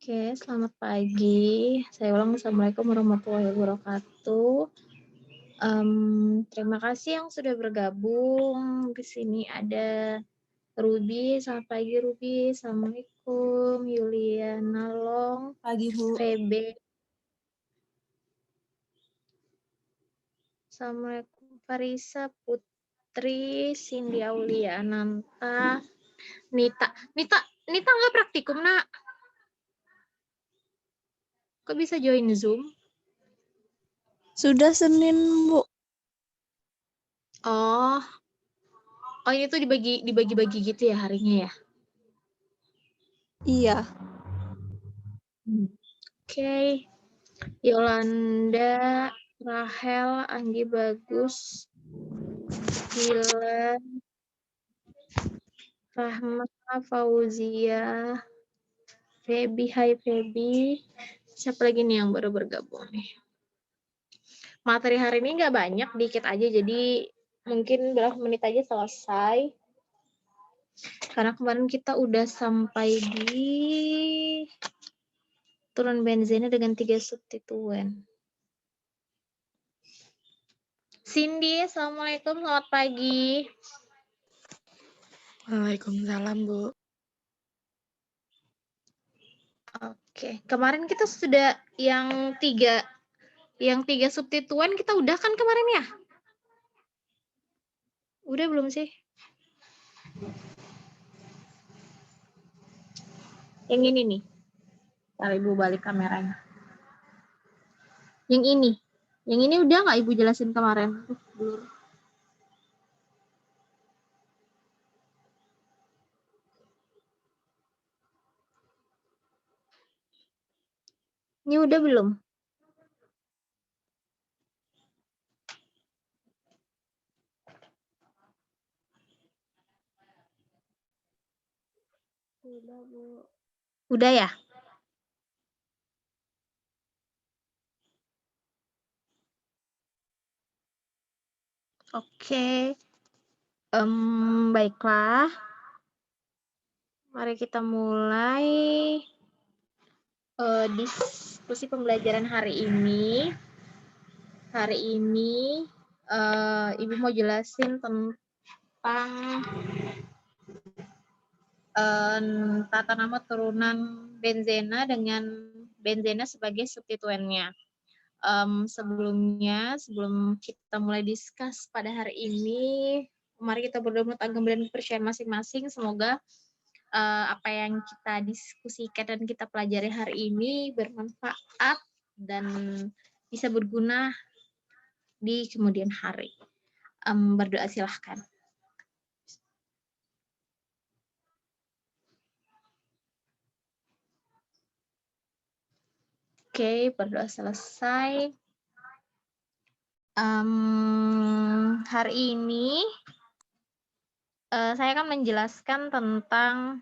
Oke, selamat pagi. Saya ulang, Assalamualaikum warahmatullahi wabarakatuh. Terima kasih yang sudah bergabung. Di sini ada Ruby. Selamat pagi, Ruby. Assalamualaikum. Yuliana Long, Pagi, Bu. Febe. Assalamualaikum. Farisa Putri, Cindy Aulia Ananta, Nita. Nita nggak praktikum, Nak? Kok bisa join Zoom? Sudah Senin, Bu. Oh, ini tuh dibagi-bagi gitu ya harinya ya? Iya. Oke. Yolanda, Rahel, Anggi Bagus, Gila, Rahma, Fauzia, Feby. Hai Feby. Siapa lagi nih yang baru bergabung nih? Materi hari ini nggak banyak, dikit aja, jadi mungkin berapa menit aja selesai. Karena kemarin kita udah sampai di turun benzena dengan 3 substituen. Cindy, Assalamualaikum, selamat pagi. Waalaikumsalam, Bu. Oke, kemarin kita sudah yang tiga substituen kita udah kan kemarin ya? Udah belum sih? Yang ini nih. Ntar Ibu balik kameranya. Yang ini. Yang ini udah nggak Ibu jelasin kemarin? Blur. Ini udah belum? Udah, Bu. Udah ya? Oke. Baiklah. Mari kita mulai diskusi pembelajaran hari ini. Hari ini Ibu mau jelasin tentang tata nama turunan benzena dengan benzena sebagai substituennya. Sebelum kita mulai discuss pada hari ini, mari kita berdoa menurut agama dan kepercayaan masing-masing. Semoga apa yang kita diskusikan dan kita pelajari hari ini bermanfaat dan bisa berguna di kemudian hari. Berdoa silahkan. Oke, berdoa selesai. Hari ini saya akan menjelaskan tentang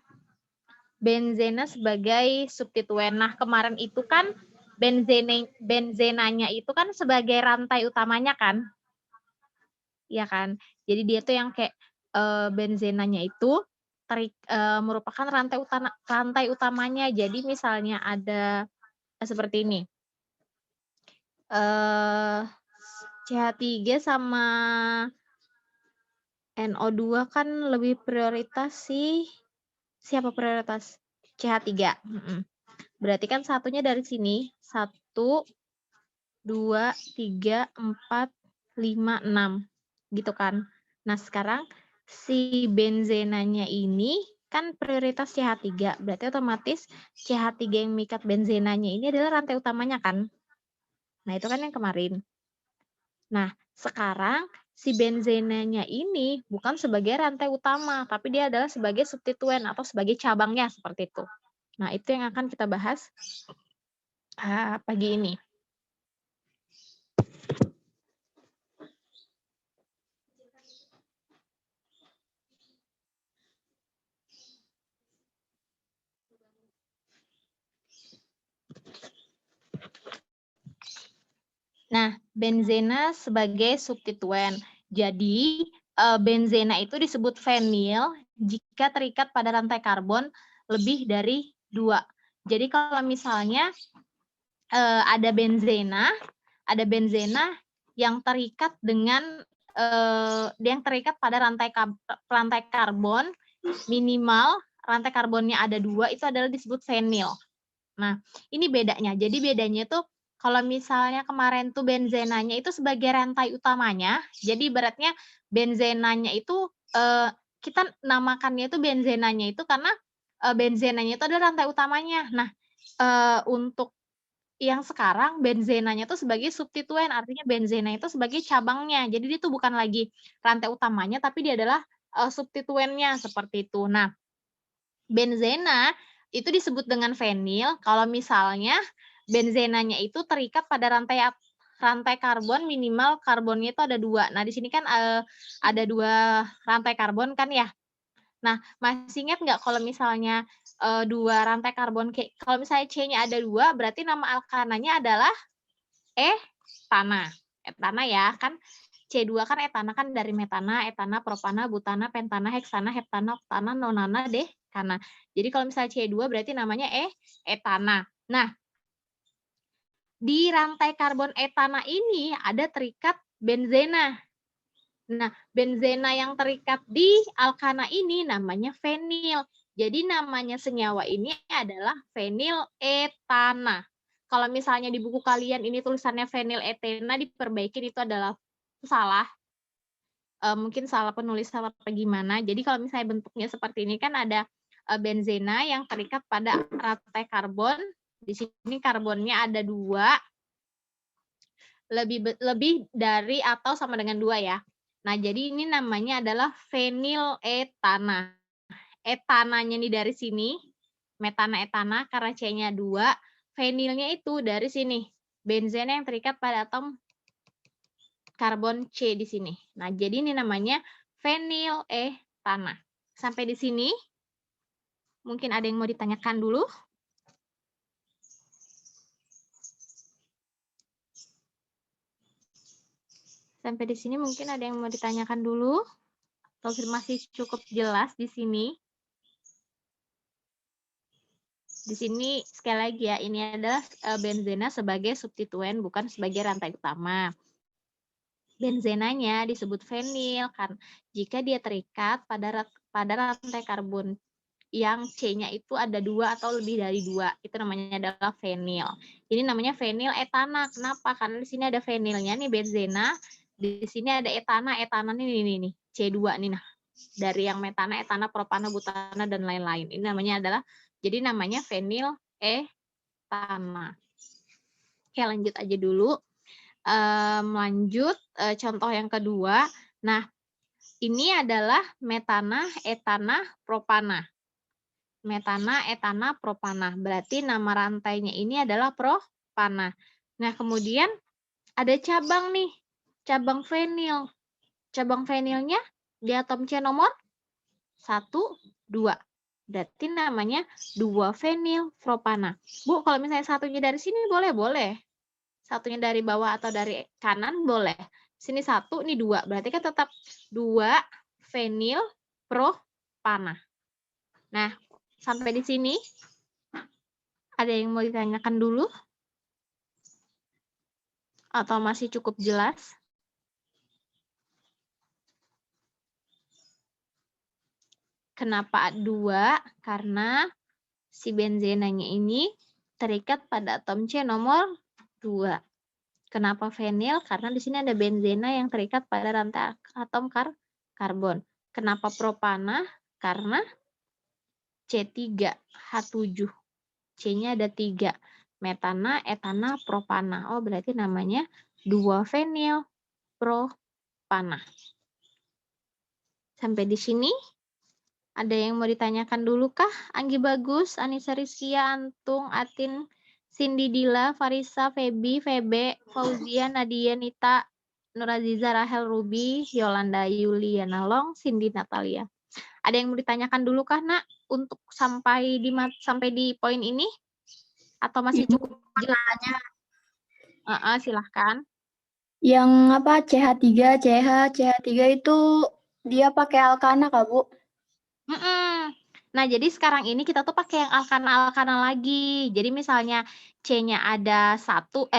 benzena sebagai substituen. Nah, kemarin itu kan benzenanya itu kan sebagai rantai utamanya kan? Iya kan? Jadi dia tuh yang kayak benzenanya itu merupakan rantai utamanya. Jadi misalnya ada seperti ini. CH3 sama NO2 kan lebih prioritas sih. Siapa prioritas? CH3. Berarti kan satunya dari sini. 1, 2, 3, 4, 5, 6. Gitu kan. Nah sekarang si benzenanya ini kan prioritas CH3. Berarti otomatis CH3 yang mengikat benzenanya ini adalah rantai utamanya kan. Nah itu kan yang kemarin. Nah sekarang si benzenanya ini bukan sebagai rantai utama, tapi dia adalah sebagai substituen atau sebagai cabangnya seperti itu. Nah, itu yang akan kita bahas pagi ini. Nah, benzena sebagai substituen. Jadi, benzena itu disebut fenil jika terikat pada rantai karbon lebih dari 2. Jadi kalau misalnya ada benzena yang terikat dengan yang terikat pada rantai karbon minimal rantai karbonnya ada 2 itu adalah disebut fenil. Nah, ini bedanya. Jadi bedanya tuh kalau misalnya kemarin tuh benzenanya itu sebagai rantai utamanya, jadi ibaratnya benzenanya itu kita namakannya itu benzenanya itu karena benzenanya itu adalah rantai utamanya. Nah, untuk yang sekarang benzenanya itu sebagai substituen, artinya benzena itu sebagai cabangnya. Jadi dia itu bukan lagi rantai utamanya, tapi dia adalah substituennya seperti itu. Nah, benzena itu disebut dengan fenil kalau misalnya benzenanya itu terikat pada rantai karbon minimal karbonnya itu ada 2. Nah, di sini kan ada 2 rantai karbon kan ya. Nah, masih ingat nggak kalau misalnya 2 rantai karbon kalau misalnya C-nya ada 2 berarti nama alkananya adalah etana. Etana ya, kan C2 kan etana kan dari metana, etana, propana, butana, pentana, heksana, heptana, oktana, nonana, dekana. Jadi kalau misalnya C2 berarti namanya etana. Nah, di rantai karbon etana ini ada terikat benzena. Nah, benzena yang terikat di alkana ini namanya fenil. Jadi namanya senyawa ini adalah fenil etana. Kalau misalnya di buku kalian ini tulisannya fenil etena diperbaikin itu adalah salah. Mungkin salah penulisan apa gimana. Jadi kalau misalnya bentuknya seperti ini kan ada benzena yang terikat pada rantai karbon. Di sini karbonnya ada 2, lebih dari atau sama dengan 2 ya. Nah, jadi ini namanya adalah fenil etana. Etananya nih dari sini, metana etana karena C-nya 2, fenilnya itu dari sini, benzena yang terikat pada atom karbon C di sini. Nah, jadi ini namanya fenil etana. Sampai di sini, mungkin ada yang mau ditanyakan dulu? Sampai di sini mungkin ada yang mau ditanyakan dulu? Atau masih cukup jelas di sini? Di sini sekali lagi ya, ini adalah benzena sebagai substituen, bukan sebagai rantai utama. Benzenanya disebut fenil kan jika dia terikat pada rantai karbon yang C-nya itu ada 2 atau lebih dari 2, itu namanya adalah fenil. Ini namanya fenil etana. Kenapa? Karena di sini ada fenilnya nih benzena, di sini ada etana. Etana nih C2 nih nah. Dari yang metana, etana, propana, butana dan lain-lain. Ini namanya adalah jadi namanya fenil etana. Oke, lanjut aja dulu. Lanjut contoh yang kedua. Nah, ini adalah metana, etana, propana. Metana, etana, propana. Berarti nama rantainya ini adalah propana. Nah, kemudian ada cabang nih, cabang fenil. Cabang fenilnya di atom C nomor 1, 2. Berarti namanya 2 fenil propana. Bu, kalau misalnya satunya dari sini boleh. Satunya dari bawah atau dari kanan boleh. Sini 1, ini 2. Berarti kan tetap 2 fenil propana. Nah, sampai di sini ada yang mau ditanyakan dulu? Atau masih cukup jelas? Kenapa 2? Karena si benzenanya ini terikat pada atom C nomor 2. Kenapa fenil? Karena di sini ada benzena yang terikat pada rantai atom karbon. Kenapa propana? Karena C3H7. C-nya ada 3. Metana, etana, propana. Oh, berarti namanya 2 fenil propana. Sampai di sini ada yang mau ditanyakan dulu kah? Anggi Bagus, Anissa Rizkia, Antung, Atin, Cindy Dila, Farisa, Feby, Febe, Fauzia, Nadia, Nita, Nuraziza, Rahel, Ruby, Yolanda, Yuliana Long, Cindy, Natalia. Ada yang mau ditanyakan dulu kah, Nak? Untuk sampai di poin ini? Atau masih cukup jelas? Silahkan. Yang apa CH3, CH3 itu dia pakai alkana Kak, Bu? Nah, jadi sekarang ini kita tuh pakai yang alkana-alkana lagi. Jadi misalnya C-nya ada 1,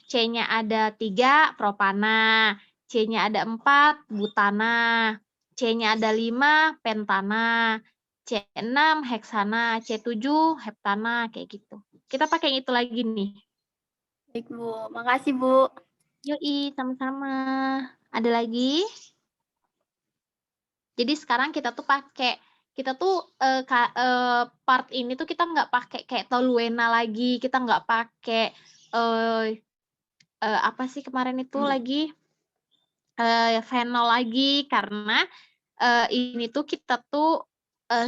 C-nya ada 3, propana. C-nya ada 4, butana. C-nya ada 5, pentana. C6, heksana. C7, heptana. Kayak gitu. Kita pakai yang itu lagi nih. Baik, Bu. Makasih, Bu. Yoi, sama-sama. Ada lagi? Jadi sekarang kita tuh part ini tuh kita nggak pakai kayak toluena lagi, kita nggak pakai apa sih kemarin itu lagi fenol lagi karena ini tuh kita tuh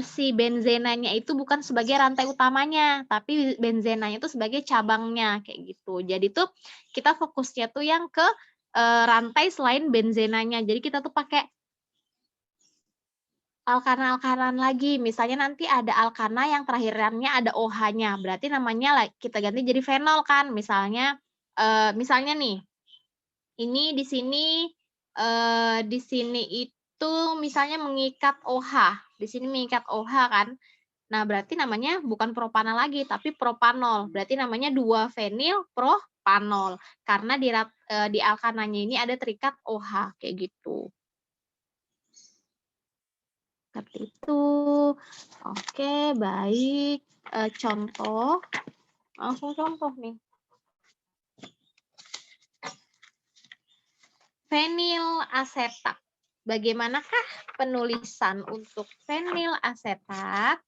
si benzenanya itu bukan sebagai rantai utamanya, tapi benzenanya itu sebagai cabangnya kayak gitu. Jadi tuh kita fokusnya tuh yang ke rantai selain benzenanya. Jadi kita tuh pakai alkana-alkanan lagi, misalnya nanti ada alkana yang terakhirannya ada OH-nya, berarti namanya kita ganti jadi fenol kan, misalnya nih, ini di sini itu misalnya mengikat OH, di sini mengikat OH kan, nah berarti namanya bukan propana lagi, tapi propanol, berarti namanya 2-fenil propanol, karena di alkananya ini ada terikat OH, kayak gitu. Seperti itu. Oke, baik. Contoh. Langsung contoh nih. Fenil asetat. Bagaimanakah penulisan untuk fenil asetat?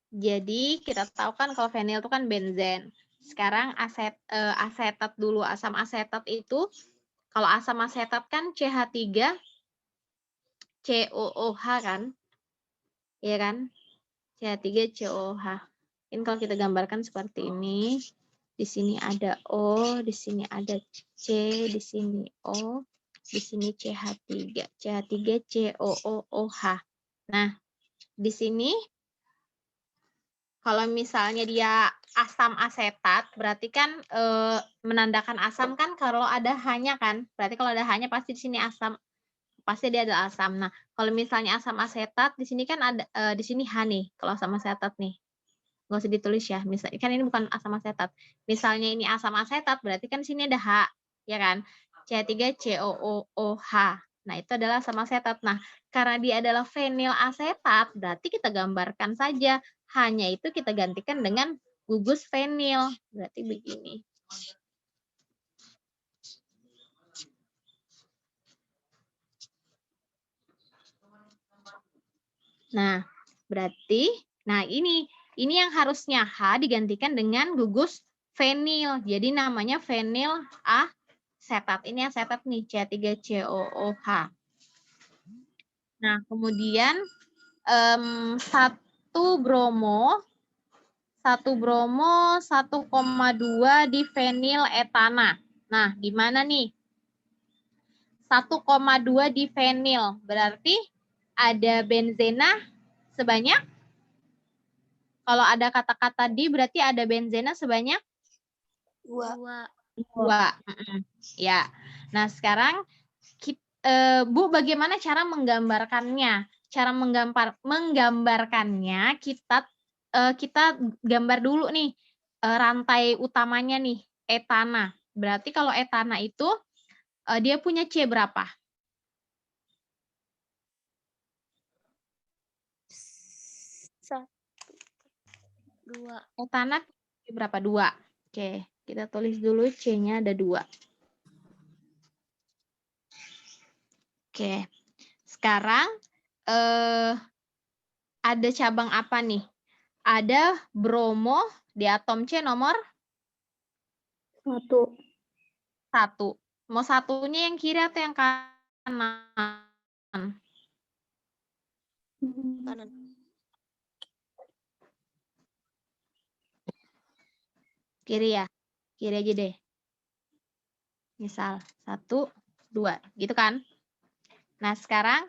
Jadi kita tahu kan kalau fenil itu kan benzen. Sekarang asetat dulu. Asam asetat itu, kalau asam asetat kan CH3 COOH kan? Iya kan? CH3 COOH. Ini kalau kita gambarkan seperti ini. Di sini ada O, di sini ada C, di sini O, di sini CH3. CH3 COOH. Nah, di sini kalau misalnya dia asam asetat, berarti kan menandakan asam kan kalau ada H-nya kan. Berarti kalau ada H-nya pasti di sini asam. Pasti dia ada asam. Nah, kalau misalnya asam asetat, di sini kan ada di sini H nih, kalau asam asetat nih. Nggak usah ditulis ya. Misalnya kan ini bukan asam asetat. Misalnya ini asam asetat, berarti kan di sini ada H, ya kan? CH3 COOH. Nah, itu adalah asam asetat. Nah, karena dia adalah fenil asetat, berarti kita gambarkan saja. Hanya itu kita gantikan dengan gugus fenil. Berarti begini. Nah, berarti, ini yang harusnya H digantikan dengan gugus fenil. Jadi namanya fenil asetat. Ini asetat nih, CH3COOH. Nah, kemudian 1 bromo 1,2 di fenil etana. Nah, gimana nih? 1,2 di fenil. Berarti ada benzena sebanyak, kalau ada kata-kata di berarti ada benzena sebanyak 2. Ya. Nah, sekarang Bu, bagaimana cara menggambarkannya? Cara menggambarkannya kita gambar dulu nih rantai utamanya nih, etana. Berarti kalau etana itu dia punya C berapa? 1, 2. Etana C berapa? 2. Oke, kita tulis dulu C-nya ada 2. Oke. Sekarang ada cabang apa nih? Ada bromo di atom C nomor 1. 1. Mau satunya yang kiri atau yang kanan? Kanan. Kiri ya? Kiri aja deh. Misal 1, 2. Gitu kan? Nah, sekarang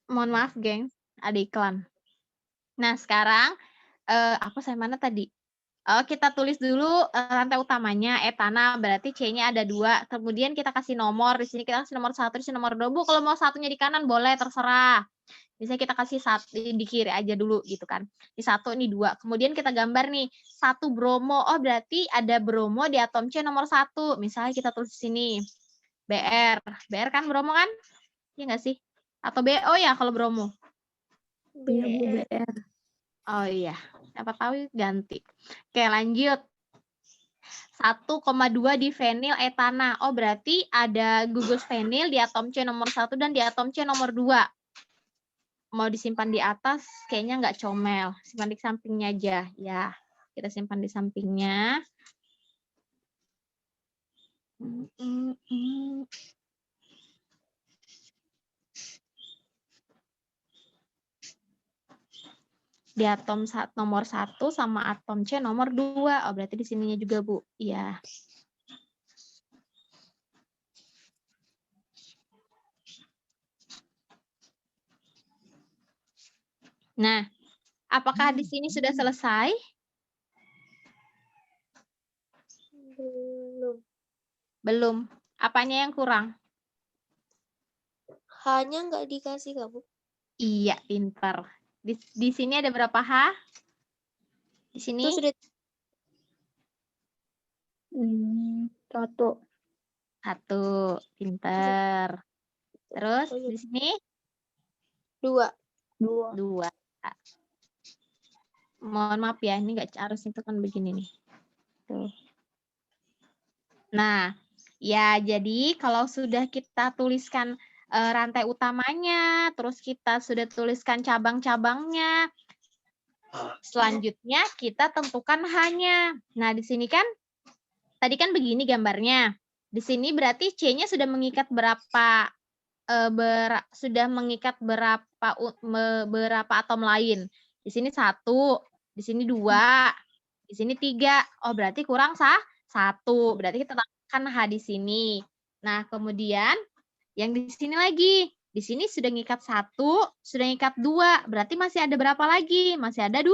Mohon maaf, geng, ada iklan. Nah, sekarang apa saya mana tadi? Kita tulis dulu rantai utamanya etana, berarti C-nya ada 2. Kemudian kita kasih nomor, di sini kita kasih nomor 1, di sini nomor 2. Bu, kalau mau satunya di kanan boleh, terserah. Misalnya kita kasih di kiri aja dulu gitu kan. Ini 1, ini 2. Kemudian kita gambar nih, 1 bromo. Oh, berarti ada bromo di atom C nomor 1. Misalnya kita tulis di sini, BR. BR kan bromo kan? Iya nggak sih? Atau BO ya kalau bromo? Iya, Bu, BR. Oh iya, siapa tahu ganti. Oke, lanjut. 1,2 di fenil etana. Oh, berarti ada gugus fenil di atom C nomor 1 dan di atom C nomor 2. Mau disimpan di atas, kayaknya nggak comel. Simpan di sampingnya aja. Ya, kita simpan di sampingnya. Di atom nomor 1 sama atom C nomor 2. Oh, berarti di sininya juga, Bu. Iya. Nah, apakah di sini sudah selesai? Belum. Belum. Apanya yang kurang? Hanya nggak dikasih, Kak, Bu. Iya, pinter. Di sini ada berapa H? Di sini? Itu sudah 1. 1. Pinter. Terus Oh, iya. di sini? 2. 2. Mohon maaf ya, ini nggak harus itu kan begini nih. Tuh. Nah, ya jadi kalau sudah kita tuliskan rantai utamanya, terus kita sudah tuliskan cabang-cabangnya, selanjutnya kita tentukan H-nya. Nah, di sini kan, tadi kan begini gambarnya. Di sini berarti C-nya sudah mengikat berapa, sudah mengikat berapa atom lain. Di sini 1, di sini 2, di sini 3. Oh, berarti kurang 1. Berarti kita tambahkan H di sini. Nah, kemudian yang di sini lagi. Di sini sudah ngikat 1, sudah ngikat 2. Berarti masih ada berapa lagi? Masih ada 2.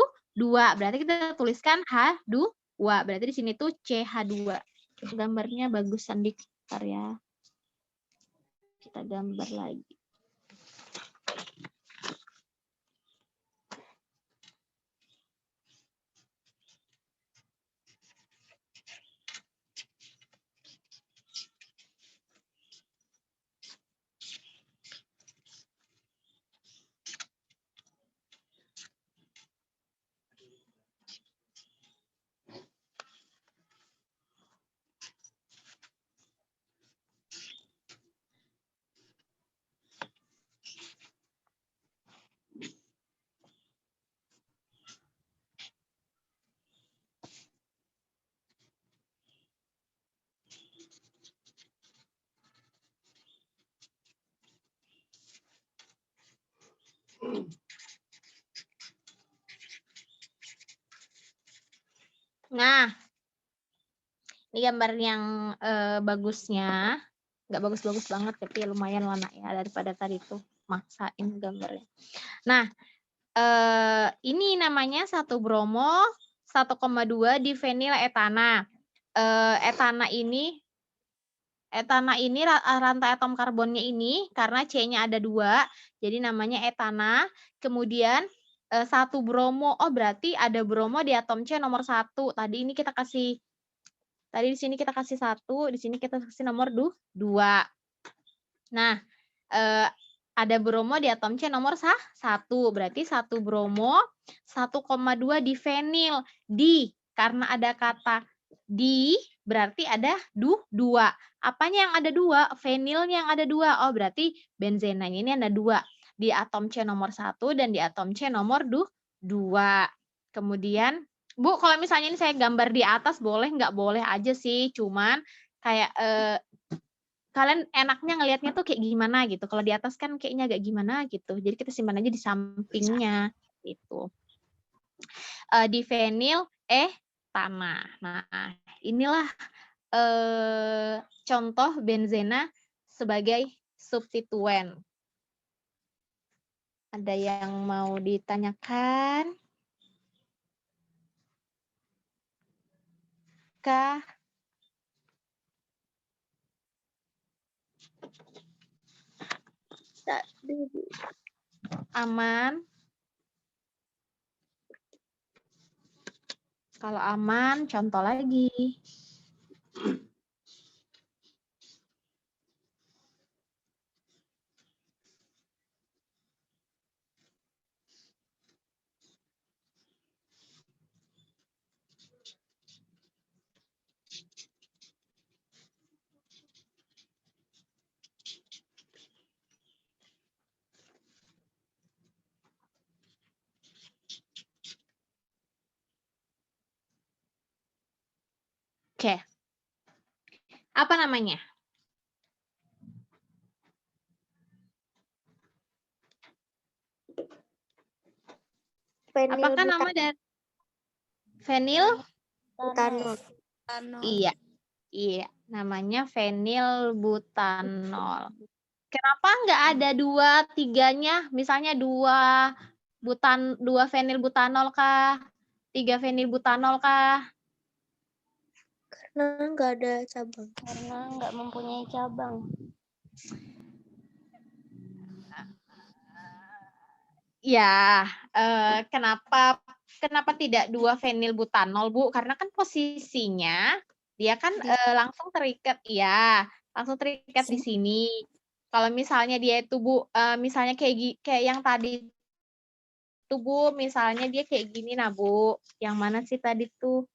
Berarti kita tuliskan H2. Berarti di sini tuh CH2. Gambarnya bagusan dikit ya. Kita gambar lagi. Nah, ini gambar yang bagusnya. Nggak bagus-bagus banget, tapi lumayan lah nak ya, daripada tadi tuh maksain gambarnya. Nah, ini namanya 1 bromo 1,2 di fenil etana. Etana ini rantai atom karbonnya ini karena C-nya ada 2, jadi namanya etana. Kemudian 1 bromo, oh berarti ada bromo di atom C nomor 1. Tadi di sini kita kasih 1, di sini kita kasih nomor 2. Nah, ada bromo di atom C nomor 1, berarti 1 bromo 1,2 di fenil. Karena ada kata di, berarti ada 2. Apanya yang ada 2? Fenilnya yang ada 2. Oh, berarti benzenanya ini ada 2. Di atom C nomor 1 dan di atom C nomor 2. Kemudian, Bu, kalau misalnya ini saya gambar di atas boleh, nggak boleh aja sih. Cuman kayak kalian enaknya ngelihatnya tuh kayak gimana gitu. Kalau di atas kan kayaknya agak gimana gitu. Jadi kita simpan aja di sampingnya gitu. Di fenil tanah. Nah, inilah contoh benzena sebagai substituen. Ada yang mau ditanyakan? Kah? Tadi Aman? Kalau aman, contoh lagi. Oke. Apa namanya? Apakah nama dari fenil? butanol. Iya. Iya, namanya fenilbutanol. Kenapa nggak ada 2, 3-nya? Misalnya 2 fenilbutanol kah? 3 fenilbutanol kah? Karena nggak ada cabang. Karena nggak mempunyai cabang. Ya, kenapa tidak 2 fenilbutanol, Bu? Karena kan posisinya dia kan langsung terikat, ya, langsung terikat di sini. Kalau misalnya dia itu, Bu, misalnya kayak yang tadi tuh, Bu, misalnya dia kayak gini, nah, Bu. Yang mana sih tadi tuh?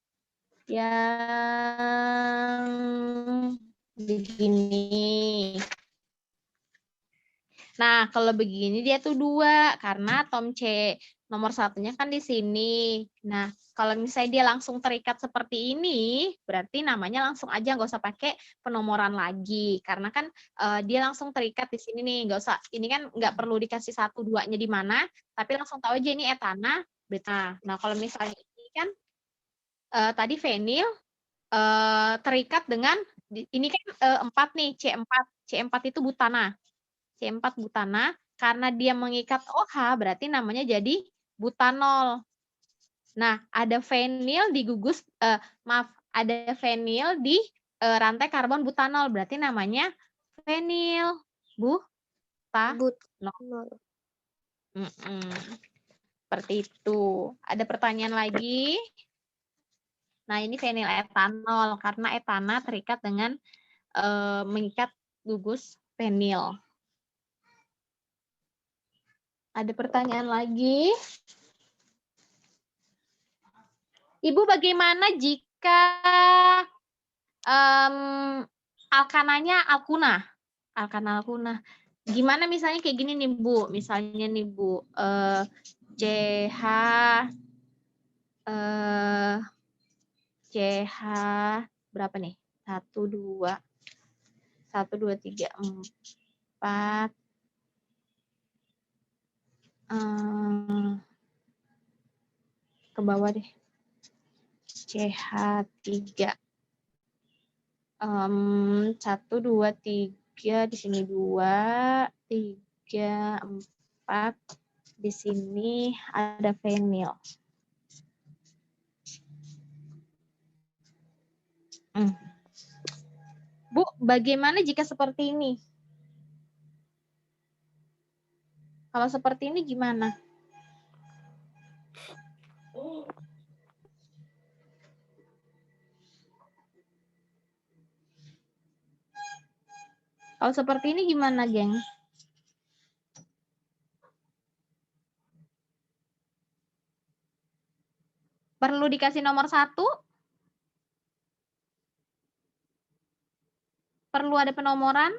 Yang begini. Nah, kalau begini dia tuh 2, karena atom C nomor 1-nya kan di sini. Nah, kalau misalnya dia langsung terikat seperti ini, berarti namanya langsung aja, nggak usah pakai penomoran lagi. Karena kan dia langsung terikat di sini nih, nggak usah, ini kan nggak perlu dikasih 1, 2-nya di mana, tapi langsung tahu aja ini etana, beta. Nah, kalau misalnya ini kan tadi fenil terikat dengan, ini kan 4 nih, C4. C4 itu butana. C4 butana, karena dia mengikat OH, berarti namanya jadi butanol. Nah, ada fenil di gugus, ada fenil di rantai karbon butanol, berarti namanya fenil butanol. Seperti itu. Ada pertanyaan lagi? Nah, ini fenil etanol, karena etana terikat dengan mengikat gugus fenil. Ada pertanyaan lagi? Ibu, bagaimana jika alkananya alkuna? Alkana alkuna. Gimana misalnya kayak gini nih, Bu? Misalnya nih, Bu, CH CH berapa nih? 1, 2, 3, 4. Ke bawah deh. CH3. 1, 2, 3, di sini 2, 3, 4. Di sini ada fenil. Bu, bagaimana jika seperti ini? Kalau seperti ini gimana? Kalau seperti ini gimana, geng? Perlu dikasih nomor 1? Perlu ada penomoran?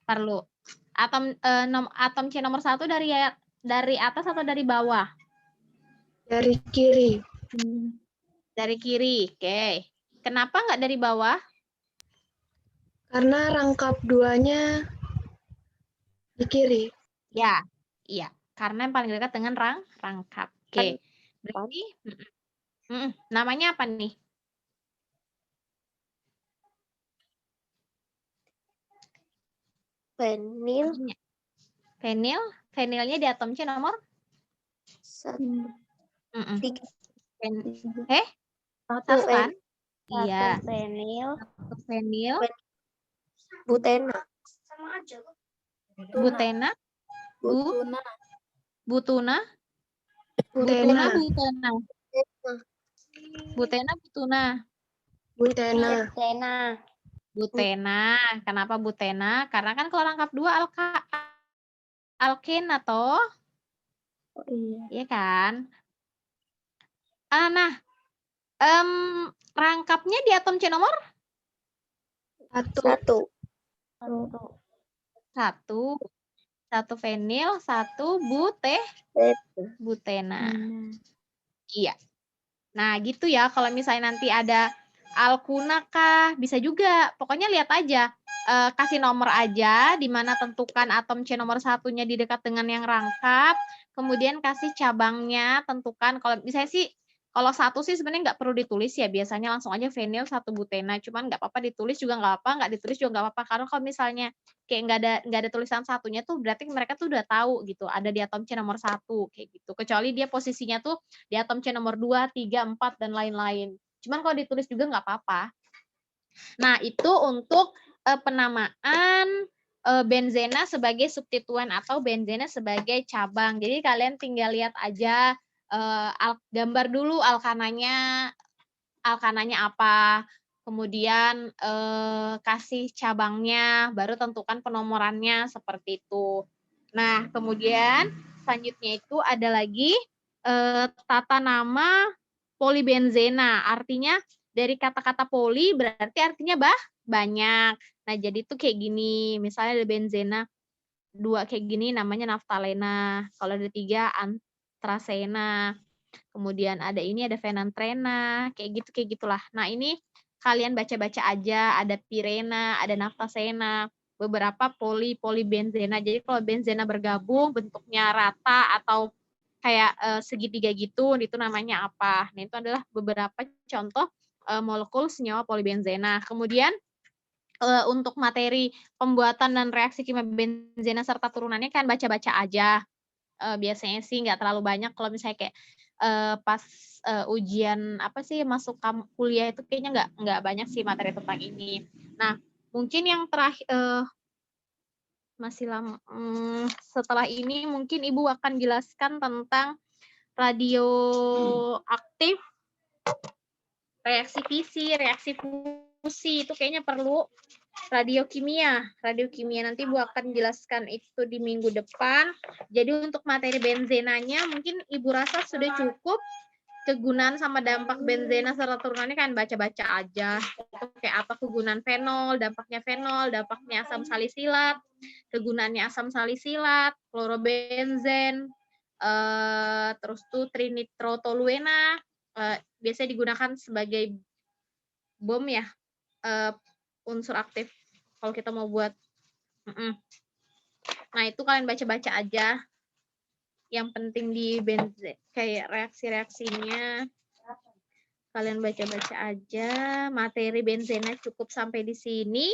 Perlu. Atom C nomor 1 dari atas atau dari bawah? Dari kiri. Dari kiri. Oke. Kenapa nggak dari bawah? Karena rangkap 2-nya di kiri. Ya, iya. Karena yang paling dekat dengan rangkap. Oke. Berarti namanya apa nih? Fenil Fenil. Fenilnya di atom C nomor? 1, Mm-mm. 3, Satu kan? Iya. Satu fenil. Satu fenil. butena. Butena. Butuna. Butuna. Butena. Butena. Butena. Butuna. Butena. Butena. Butena. Kenapa butena? Karena kan kalau rangkap 2 alkena atau iya kan? Nah, rangkapnya di atom C nomor 1. Satu. satu fenil, 1 butena. Iya. Nah, gitu ya. Kalau misalnya nanti ada alkuna kah, bisa juga. Pokoknya lihat aja. Kasih nomor aja, di mana tentukan atom C nomor 1-nya di dekat dengan yang rangkap. Kemudian kasih cabangnya, tentukan. Kalau misalnya sih, kalau 1 sih sebenarnya nggak perlu ditulis ya. Biasanya langsung aja fenil 1 butena. Cuman nggak apa-apa ditulis juga nggak apa-apa, nggak ditulis juga nggak apa-apa. Karena kalau misalnya kayak nggak ada tulisan satunya tuh, berarti mereka tuh udah tahu gitu. Ada di atom C nomor 1, kayak gitu. Kecuali dia posisinya tuh di atom C nomor 2, 3, 4, dan lain-lain. Cuman kalau ditulis juga nggak apa-apa. Nah, itu untuk penamaan benzena sebagai substituen atau benzena sebagai cabang. Jadi kalian tinggal lihat aja, gambar dulu alkananya apa, kemudian kasih cabangnya, baru tentukan penomorannya seperti itu. Nah, kemudian selanjutnya itu ada lagi tata nama polibenzena. Artinya dari kata-kata poli berarti artinya banyak. Nah, jadi tuh kayak gini. Misalnya ada benzena 2 kayak gini namanya naftalena. Kalau ada 3 antrasena. Kemudian ada ini ada fenantrena, kayak gitulah. Nah, ini kalian baca-baca aja, ada pirena, ada naftasena, beberapa polibenzena. Jadi kalau benzena bergabung bentuknya rata atau kayak segitiga gitu, itu namanya apa? Nah, itu adalah beberapa contoh molekul senyawa polibenzena. Kemudian untuk materi pembuatan dan reaksi kimia benzena serta turunannya kan baca-baca aja. Biasanya sih nggak terlalu banyak kalau misalnya kayak pas ujian apa sih masuk kuliah itu kayaknya nggak banyak sih materi tentang ini. Nah, mungkin yang terakhir masih lama. Setelah ini mungkin Ibu akan jelaskan tentang radioaktif, reaksi fisi, reaksi fusi, itu kayaknya perlu radiokimia. Radiokimia nanti Bu akan jelaskan itu di minggu depan. Jadi untuk materi benzenanya mungkin Ibu rasa sudah cukup. Kegunaan sama dampak benzena serta turunannya kan baca-baca aja. Itu kayak apa kegunaan fenol, dampaknya asam salisilat, kegunaannya asam salisilat, klorobenzen, terus tuh trinitrotoluena, biasanya digunakan sebagai bom ya, unsur aktif kalau kita mau buat. Nah, itu kalian baca-baca aja. Yang penting di benzen kayak reaksi-reaksinya kalian baca-baca aja. Materi benzena cukup sampai di sini.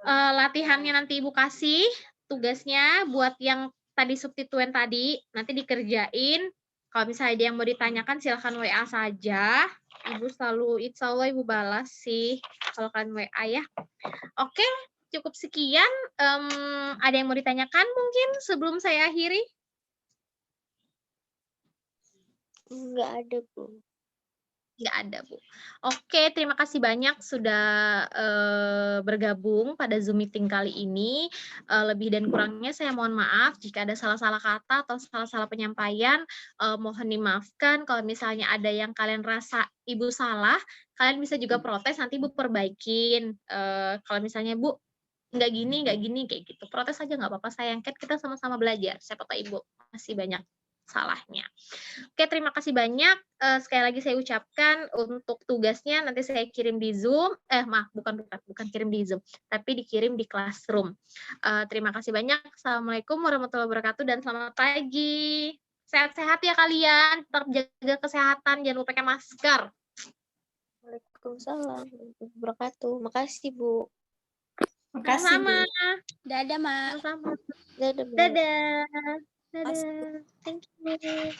Latihannya nanti Ibu kasih tugasnya buat yang tadi substituen tadi, nanti dikerjain. Kalau misalnya ada yang mau ditanyakan silahkan WA saja. Ibu selalu, insya Allah Ibu balas sih kalau kalian WA ya. Oke, cukup sekian. Ada yang mau ditanyakan mungkin sebelum saya akhiri? Enggak ada, Bu. Nggak ada, Bu. Oke, terima kasih banyak sudah bergabung pada Zoom meeting kali ini. Lebih dan kurangnya saya mohon maaf jika ada salah-salah kata atau salah-salah penyampaian. Mohon dimaafkan kalau misalnya ada yang kalian rasa Ibu salah, kalian bisa juga protes, nanti Ibu perbaikin. Kalau misalnya Bu, nggak gini, kayak gitu. Protes aja nggak apa-apa, sayang. Kan kita sama-sama belajar. Siapa tahu Ibu masih banyak salahnya. Oke, terima kasih banyak. Sekali lagi saya ucapkan untuk tugasnya nanti saya kirim di Zoom. Bukan kirim di Zoom, tapi dikirim di Classroom. Terima kasih banyak. Assalamualaikum warahmatullahi wabarakatuh dan selamat pagi. Sehat-sehat ya kalian. Tetap jaga kesehatan, jangan lupa pakai masker. Waalaikumsalam warahmatullahi wabarakatuh. Makasih, Bu. Sama-sama. Dadah, Mak. Sama-sama. Dadah, Bu. Dadah. Dadah. Thank you.